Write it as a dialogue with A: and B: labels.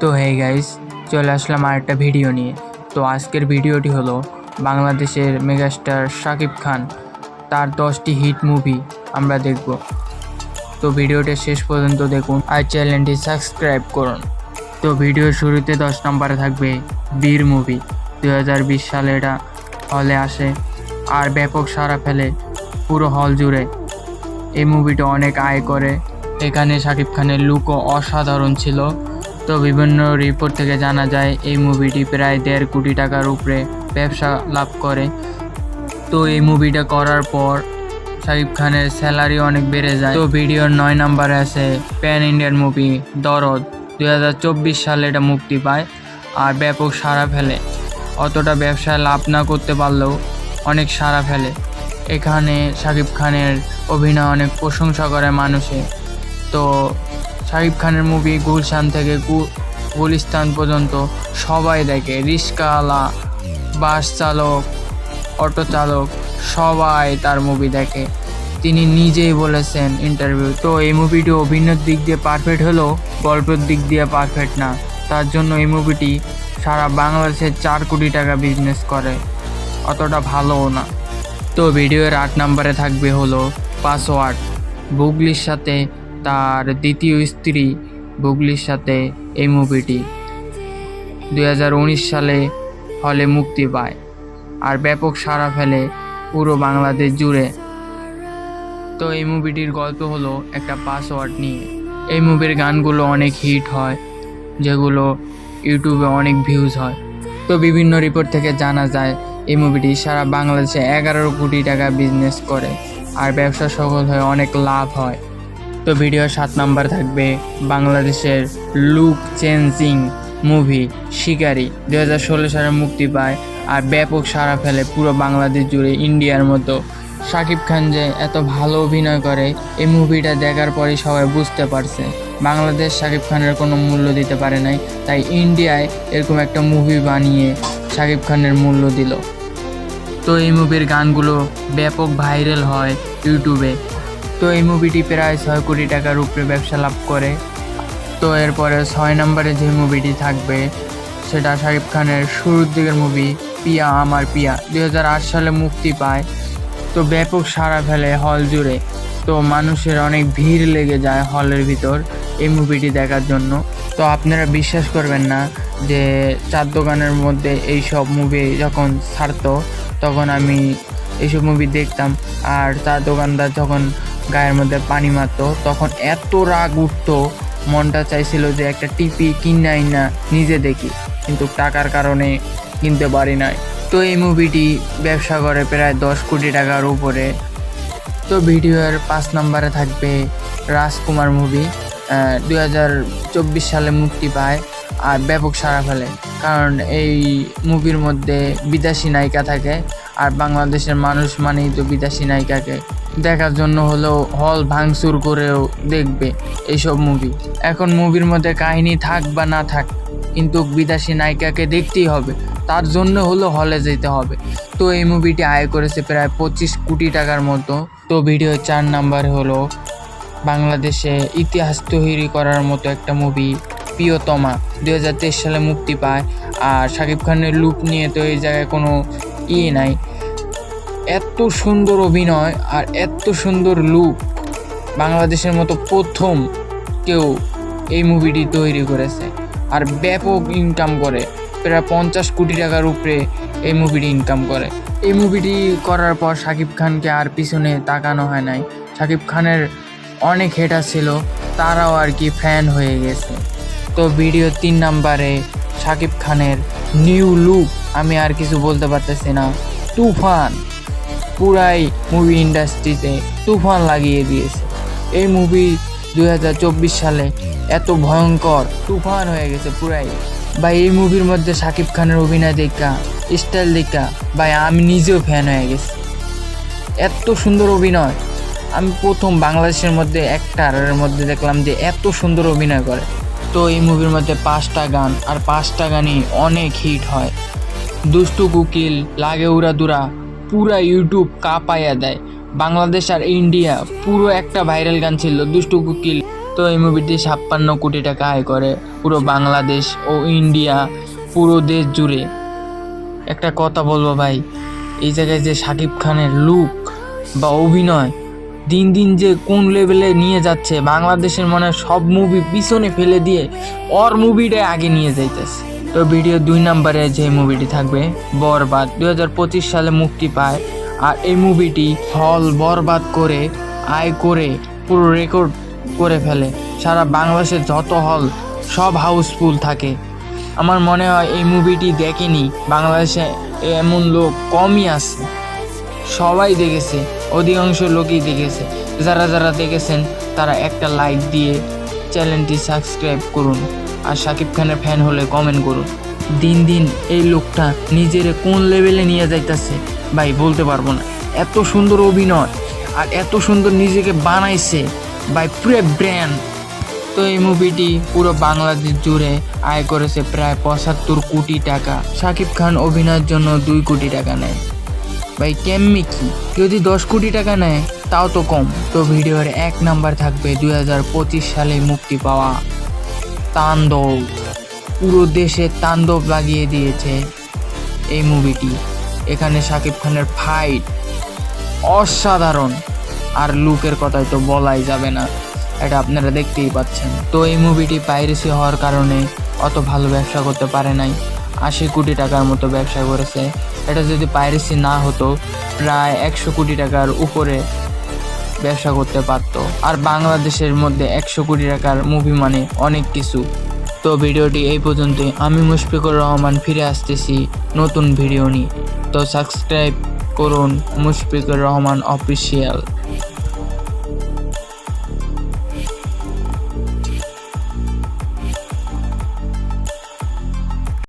A: তো hey guys, চলে আসলাম আরেকটা ভিডিও নিয়ে। তো আজকের ভিডিওটি হলো বাংলাদেশের মেগাস্টার শাকিব খান, তার 10টি হিট মুভি আমরা দেখব। তো ভিডিওটা শেষ পর্যন্ত দেখুন আর চ্যানেলটি সাবস্ক্রাইব করুন। তো ভিডিওর শুরুতে 10 নম্বরে থাকবে বীর মুভি। 2020 সালে এটা হলে আসে আর ব্যাপক সাড়া ফেলে পুরো হল জুড়ে। এই মুভিটা অনেক আয় করে। এখানে শাকিব খানের লুকও অসাধারণ ছিল। তো বিভিন্ন রিপোর্ট থেকে জানা যায় এই মুভিটি প্রায় 1.5 কোটি টাকার উপরে ব্যবসা লাভ করে। তো এই মুভিটা করার পর শাকিব খানের স্যালারি অনেক বেড়ে যায়। তো ভিডিওর 9 নম্বরে আছে প্যান ইন্ডিয়ান মুভি দরদ। 2024 সালে এটা মুক্তি পায় আর ব্যাপক সাড়া ফেলে। অতটা ব্যবসায় লাভ না করতে পারলেও অনেক সাড়া ফেলে। এখানে শাকিব খানের অভিনয় অনেক প্রশংসা করে মানুষে। তো শাকিব খানের মুভি গুলশান থেকে গুলিস্তান পর্যন্ত সবাই দেখে। রিক্সাওয়ালা, বাস চালক, অটো চালক সবাই তার মুভি দেখে। তিনি নিজেই বলেছেন ইন্টারভিউ। তো এই মুভিটি অভিনয়ের দিক দিয়ে পারফেক্ট হলেও গল্পের দিক দিয়ে পারফেক্ট না। তার জন্য এই মুভিটি সারা বাংলাদেশে 4 কোটি টাকা বিজনেস করে, অতটা ভালোও না। তো ভিডিওর 8 নম্বরে থাকবে হলো পাসওয়ার্ড। বুবলির সাথে তার দ্বিতীয় স্ত্রী বুবলির সাথে এই মুভিটি 2019 সালে হলে মুক্তি পায় আর ব্যাপক সাড়া ফেলে পুরো বাংলাদেশ জুড়ে। তো এই মুভিটির গল্প হলো একটা পাসওয়ার্ড নিয়ে। এই মুভির গানগুলো অনেক হিট হয়, যেগুলো ইউটিউবে অনেক ভিউজ হয়। তো বিভিন্ন রিপোর্ট থেকে জানা যায় এই মুভিটি সারা বাংলাদেশে 11 কোটি টাকা বিজনেস করে আর ব্যবসা সফল হয়ে অনেক লাভ হয়। তো ভিডিওর 7 নাম্বার থাকবে বাংলাদেশের লুক চেঞ্জিং মুভি শিকারি। 2016 সালে মুক্তি পায় আর ব্যাপক সাড়া ফেলে পুরো বাংলাদেশ জুড়ে। ইন্ডিয়ার মতো শাকিব খান যে এত ভালো অভিনয় করে এই মুভিটা দেখার পরেই সবাই বুঝতে পারছে। বাংলাদেশ শাকিব খানের কোনো মূল্য দিতে পারে নাই, তাই ইন্ডিয়ায় এরকম একটা মুভি বানিয়ে শাকিব খানের মূল্য দিল। তো এই মুভির গানগুলো ব্যাপক ভাইরাল হয় ইউটিউবে। তো এই মুভিটি প্রায় 6 কোটি টাকার উপরে ব্যবসা লাভ করে। তো এরপরে 6 নম্বরে যে মুভিটি থাকবে সেটা শাকিব খানের শুরুর দিকের মুভি পিয়া আমার পিয়া। 2008 সালে মুক্তি পায়। তো ব্যাপক সাড়া ফেলে হল জুড়ে। তো মানুষের অনেক ভিড় লেগে যায় হলের ভিতর এই মুভিটি দেখার জন্য। তো আপনারা বিশ্বাস করবেন না যে 4 দোকানের মধ্যে এই সব মুভি যখন ছাড়তো তখন আমি এইসব মুভি দেখতাম। আর 4 দোকানদার যখন গায়ের মধ্যে পানি মারতো তখন এত রাগ উঠতো, মনটা চাইছিল যে একটা টিভি কিনাই না নিজে দেখি, কিন্তু টাকার কারণে কিনতে পারি নাই। তো এই মুভিটি ব্যবসা করে প্রায় 10 কোটি টাকার উপরে। তো ভিডিওর 5 নম্বরে থাকবে রাজকুমার মুভি। 2024 সালে মুক্তি পায় আর ব্যাপক সাড়া ফেলে, কারণ এই মুভির মধ্যে বিদেশি নায়িকা থাকে আর বাংলাদেশের মানুষ মানেই তো বিদেশি নায়িকাকে দেখার জন্য হলেও হল ভাঙচুর করেও দেখবে এইসব মুভি। এখন মুভির মধ্যে কাহিনী থাক বা না থাক, কিন্তু বিদেশি নায়িকাকে দেখতেই হবে, তার জন্য হলো হলে যেতে হবে। তো এই মুভিটি আয় করেছে প্রায় 25 কোটি টাকার মতো। তো ভিডিও 4 নাম্বারে হলো বাংলাদেশে ইতিহাস তৈরি করার মতো একটা মুভি প্রিয়তমা। 2023 সালে মুক্তি পায় আর শাকিব খানের লুক নিয়ে তো এই জায়গায় কোনো নাই। এত সুন্দর অভিনয় আর এত সুন্দর লুক, বাংলাদেশের মতো প্রথম কেউ এই মুভিটি তৈরি করেছে আর ব্যাপক ইনকাম করে। প্রায় 50 কোটি টাকার উপরে এই মুভিটি ইনকাম করে। এই মুভিটি করার পর শাকিব খানকে আর পিছনে তাকানো হয় নাই। শাকিব খানের অনেক হেটার ছিল, তারাও আর কি ফ্যান হয়ে গেছে। তো ভিডিও 3 নাম্বারে শাকিব খানের নিউ লুক, আমি আর কিছু বলতে পারতেছি না, তুফান। পুরাই মুভি ইন্ডাস্ট্রিতে তুফান লাগিয়ে দিয়েছে এই মুভি। 2024 সালে এত ভয়ঙ্কর তুফান হয়ে গেছে পুরাই। ভাই এই মুভির মধ্যে শাকিব খানের অভিনয় দেখা, স্টাইল দেখা, ভাই আমি নিজেও ফ্যান হয়ে গেছি। এত সুন্দর অভিনয়, আমি প্রথম বাংলাদেশের মধ্যে অ্যাক্টারের মধ্যে দেখলাম যে এত সুন্দর অভিনয় করে। তো এই মুভির মধ্যে 5টা গান আর 5টা গানই অনেক হিট হয়। দুষ্টু কুকিল, লাগে উড়াদুরা পুরা ইউটিউব কাঁপাইয়া দেয়। বাংলাদেশ আর ইন্ডিয়া পুরো একটা ভাইরাল গান ছিল দুষ্টু কুকিল। তো এই মুভিটি 56 কোটি টাকা আয় করে পুরো বাংলাদেশ ও ইন্ডিয়া, পুরো দেশ জুড়ে। একটা কথা বলবো ভাই, এই জায়গায় যে শাকিব খানের লুক বা অভিনয় দিন দিন যে কোন লেভেলে নিয়ে যাচ্ছে, বাংলাদেশের মনে সব মুভি পিছনে ফেলে দিয়ে ওর মুভিটাই আগে নিয়ে যাইতেছে। তো ভিডিও 2 নম্বরে যে মুভিটি থাকবে বরবাদ, 2025 সালে মুক্তি পায়। আর এই মুভিটি হল বরবাদ করে আয় করে পুরো রেকর্ড করে ফেলে। সারা বাংলাদেশের যত হল সব হাউসফুল থাকে। আমার মনে হয় এই মুভিটি দেখেনি বাংলাদেশে এমন লোক কমই আছে, সবাই দেখেছে, অধিকাংশ লোকই দেখেছে। যারা যারা দেখেছেন তারা একটা লাইক দিয়ে চ্যানেলটি সাবস্ক্রাইব করুন, আর শাকিব খানের ফ্যান হলে কমেন্ট করুন। দিন দিন এই লোকটা নিজের কোন লেভেলে নিয়ে যাইতেছে ভাই বলতে পারবো না। এত সুন্দর অভিনয় আর এত সুন্দর নিজেকে বানাইছে ভাই, পুরো ব্র্যান্ড। তো এই মুভিটি পুরো বাংলাদেশ জুড়ে আয় করেছে প্রায় 75 কোটি টাকা। শাকিব খান অভিনয়ের জন্য 2 কোটি টাকা নেয়। ভাই কেমনি কি, যদি 10 কোটি টাকা নেয় তাও তো কম। তো ভিডিওর 1 নাম্বার থাকবে 2025 সালে মুক্তি পাওয়া তাণ্ডব। পুরো দেশে তাণ্ডব লাগিয়ে দিয়েছে এই মুভিটি। এখানে শাকিব খানের ফাইট অসাধারণ, আর লুকের কথাই তো বলাই যাবে না, এটা আপনারা দেখতেই পাচ্ছেন। তো এই মুভিটি পাইরেসি হওয়ার কারণে অত ভালো ব্যবসা করতে পারে নাই, 80 কোটি টাকার মতো ব্যবসা করেছে। এটা যদি পাইরেসি না হতো প্রায় 100 কোটি টাকার উপরে ব্যবসা করতে পারত। আর বাংলাদেশের মধ্যে 100 কোটি টাকার মুভি মানে অনেক কিছু। তো ভিডিওটি এই পর্যন্তই। আমি মুশফিকুর রহমান ফিরে আসতেছি নতুন ভিডিও নিয়ে। তো সাবস্ক্রাইব করুন মুশফিকুর রহমান অফিসিয়াল।